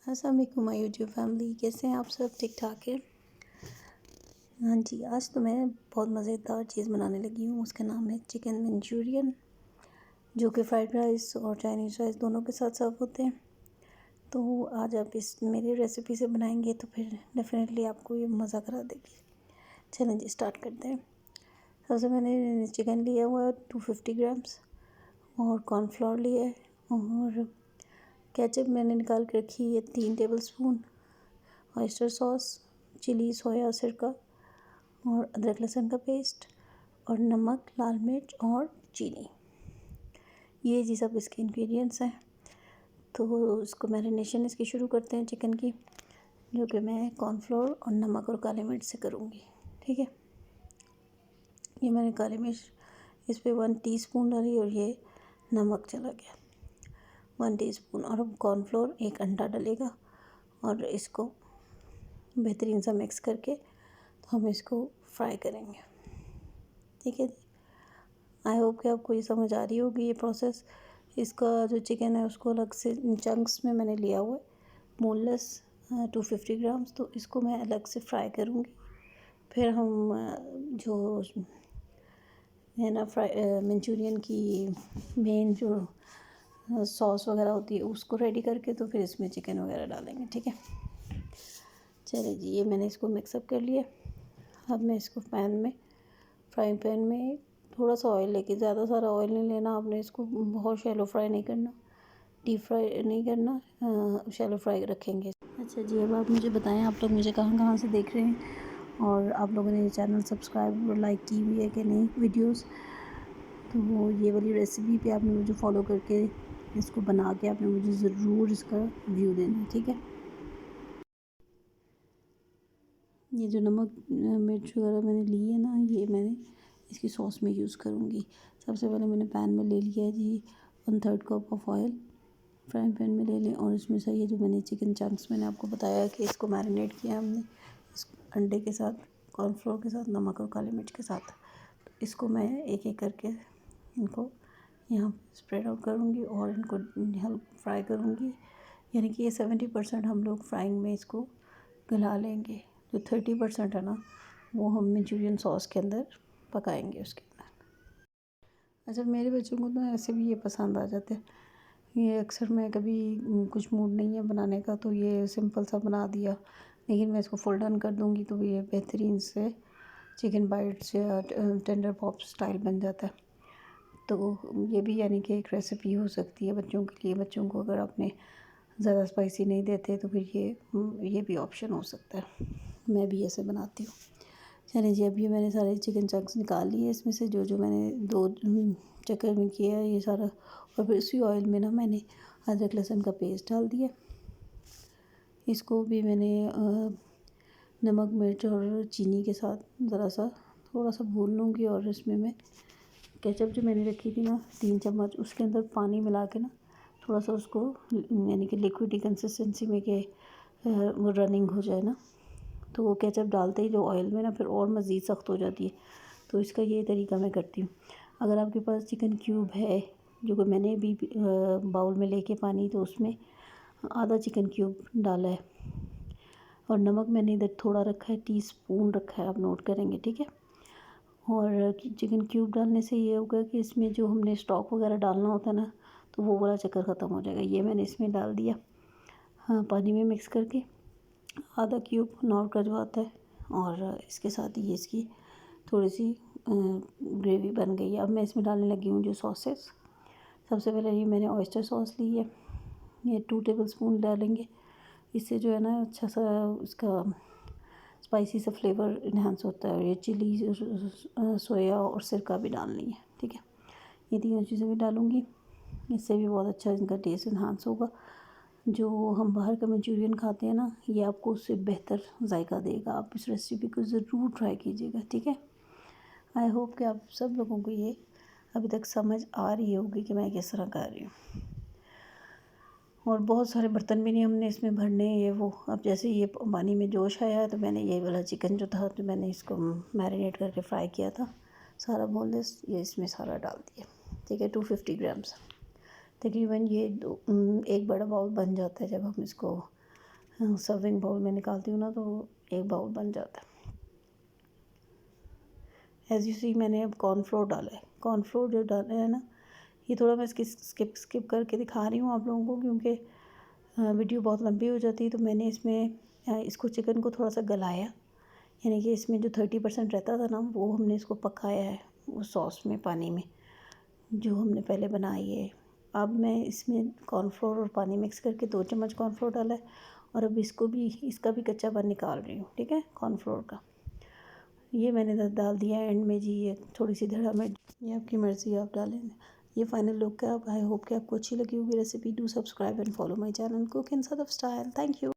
अस्सलाम वालेकुम my YouTube family, कैसे हैं आप सब? ठीक ठाक है। हाँ जी, आज तो मैं बहुत मज़ेदार चीज़ बनाने लगी हूँ। उसका नाम है चिकन मंचूरियन, जो कि फ्राइड राइस और चाइनीज़ राइस दोनों के साथ सर्व होते हैं। तो आज आप इस मेरी रेसिपी से बनाएंगे तो फिर डेफिनेटली आपको ये मज़ा करा देगी। चलें जी, स्टार्ट करते हैं। सबसे मैंने चिकन लिया हुआ है 250 ग्राम्स और कॉर्नफ्लोर लिया है और केचप मैंने निकाल के रखी है 3 tablespoon, oyster sauce, chilli soya सिरका और अदरक लहसुन का पेस्ट और नमक, लाल मिर्च और चीनी। ये जी सब इसके इंग्रेडिएंट्स हैं। तो इसको मैरिनेशन इसकी शुरू करते हैं चिकन की, जो कि मैं कॉर्नफ्लोर और नमक और काली मिर्च से करूँगी। ठीक है, ये मैंने काली मिर्च इस पर 1 टीस्पून डाली और ये नमक चला गया 1 टीस्पून। और अब कॉर्नफ्लोर 1 अंडा डलेगा और इसको बेहतरीन सा मिक्स करके तो हम इसको फ्राई करेंगे। ठीक है जी, आई होप कि आपको ये समझ आ रही होगी ये प्रोसेस। इसका जो चिकन है उसको अलग से चंक्स में मैंने लिया हुआ है, बोनलेस 250 ग्राम्स। तो इसको मैं अलग से फ्राई करूँगी। फिर हम जो है ना मंचूरियन की मेन जो सॉस वगैरह होती है उसको रेडी करके तो फिर इसमें चिकन वगैरह डालेंगे। ठीक है, चलिए जी, ये मैंने इसको मिक्सअप कर लिया। अब मैं इसको फ्राइंग पैन में थोड़ा सा ऑयल लेके, ज़्यादा सारा ऑयल नहीं लेना आपने, इसको बहुत शैलो फ्राई नहीं करना, डीप फ्राई नहीं करना, शैलो फ्राई रखेंगे। अच्छा जी, अब आप मुझे बताएं आप लोग मुझे कहाँ कहाँ से देख रहे हैं और आप लोगों ने ये चैनल सब्सक्राइब और लाइक की हुई है कि नहीं वीडियोस। तो ये वाली रेसिपी पे आपने मुझे फॉलो करके इसको बना के आपने मुझे ज़रूर इसका व्यू देना है। ठीक है, ये जो नमक मिर्च वगैरह मैंने ली है ना, ये मैंने इसकी सॉस में यूज़ करूँगी। सबसे पहले मैंने पैन में ले लिया है जी 1/3 cup of oil, frying pan में ले लें और इसमें से ये जो मैंने चिकन चंक्स मैंने आपको बताया कि इसको मैरिनेट किया हमने इस अंडे के साथ, कॉर्नफ्लोर के साथ, नमक और काली मिर्च के साथ। तो इसको मैं एक एक करके इनको यहाँ स्प्रेड आउट करूँगी और इनको हल्का फ्राई करूँगी। यानी कि ये 70% हम लोग फ्राइंग में इसको गला लेंगे। जो 30% है ना, वो हम मंचूरियन सॉस के अंदर पकाएंगे उसके अंदर। अच्छा, मेरे बच्चों को तो ऐसे भी ये पसंद आ जाते हैं। ये अक्सर मैं कभी कुछ मूड नहीं है बनाने का तो ये सिंपल सा बना दिया, लेकिन मैं इसको फुल डन कर दूँगी तो ये बेहतरीन से चिकन बाइट्स या टेंडर पॉप स्टाइल बन जाता है। तो ये भी यानी कि एक रेसिपी हो सकती है बच्चों के लिए। बच्चों को अगर आपने ज़्यादा स्पाइसी नहीं देते तो फिर ये भी ऑप्शन हो सकता है। मैं भी ऐसे बनाती हूँ। चलिए जी, अब ये मैंने सारे चिकन चंक्स निकाल लिए इसमें से, जो जो मैंने 2 चक्कर में किया है ये सारा। और फिर इसी ऑयल में ना मैंने अदरक लहसुन का पेस्ट डाल दिया। इसको भी मैंने नमक मिर्च और चीनी के साथ ज़रा सा थोड़ा सा भून लूँगी और इसमें मैं केचप जो मैंने रखी थी ना 3 चम्मच, उसके अंदर पानी मिला के ना थोड़ा सा उसको यानी कि लिक्विडी कंसिस्टेंसी में के वो रनिंग हो जाए ना, तो वो केचप डालते ही जो ऑयल में ना फिर और मज़ीद सख्त हो जाती है। तो इसका ये तरीका मैं करती हूँ। अगर आपके पास चिकन क्यूब है, जो कि मैंने भी बाउल में लेके पानी, तो उसमें आधा चिकन क्यूब डाला है और नमक मैंने इधर थोड़ा रखा है, टीस्पून रखा है, आप नोट करेंगे। ठीक है, और चिकन क्यूब डालने से ये होगा कि इसमें जो हमने स्टॉक वगैरह डालना होता है ना, तो वो वाला चक्कर ख़त्म हो जाएगा। ये मैंने इसमें डाल दिया, हाँ, पानी में मिक्स करके आधा क्यूब नॉट कर जाता है और इसके साथ ही इसकी थोड़ी सी ग्रेवी बन गई है। अब मैं इसमें डालने लगी हूँ जो सॉसेस। सबसे पहले ये मैंने ऑयस्टर सॉस ली है, ये 2 टेबलस्पून डालेंगे। इससे जो है ना अच्छा सा उसका स्पाइसी सा फ्लेवर इन्हांस होता है। और ये चिली सोया और सिरका भी डालनी है। ठीक है, ये तीनों चीज़ें भी डालूँगी, इससे भी बहुत अच्छा इनका टेस्ट इन्हांस होगा। जो हम बाहर का मंचूरियन खाते हैं ना, ये आपको उससे बेहतर जायका देगा। आप इस रेसिपी को ज़रूर ट्राई कीजिएगा। ठीक है, आई होप कि आप सब लोगों को ये अभी तक समझ आ रही होगी कि मैं किस तरह कर रही हूँ। और बहुत सारे बर्तन भी नहीं हमने इसमें भरने, ये वो। अब जैसे ये पानी में जोश आया तो मैंने ये वाला चिकन जो था तो मैंने इसको मैरिनेट करके फ्राई किया था, सारा बोनलेस, ये इसमें सारा डाल दिया। ठीक है, 250 ग्राम्स तकरीबन ये एक बड़ा बाउल बन जाता है जब हम इसको सर्विंग बाउल में निकालती हूँ ना तो एक बाउल बन जाता है। एज़ यू सी मैंने अब कॉर्नफ्लोर डाला है। कॉर्नफ्लोर जो डाला है ना, ये थोड़ा मैं इसकी स्किप करके दिखा रही हूँ आप लोगों को, क्योंकि वीडियो बहुत लंबी हो जाती है। तो मैंने इसमें इसको चिकन को थोड़ा सा गलाया, यानी कि इसमें जो 30% रहता था ना, वो हमने इसको पकाया है उस सॉस में, पानी में जो हमने पहले बनाई है। अब मैं इसमें कॉर्नफ्लोर और पानी मिक्स करके 2 चम्मच कॉर्नफ्लोर डाला है, और अब इसका भी कच्चापन निकाल रही हूँ, ठीक है, कॉर्नफ्लोर का। ये मैंने डाल दिया एंड में जी, ये थोड़ी सी धड़ा मिर्च, ये आपकी मर्ज़ी, आप डालें। ये फाइनल लुक है। आई होप कि आपको अच्छी लगी होगी recipe. Do subscribe and follow my channel cook in south of style. Thank you.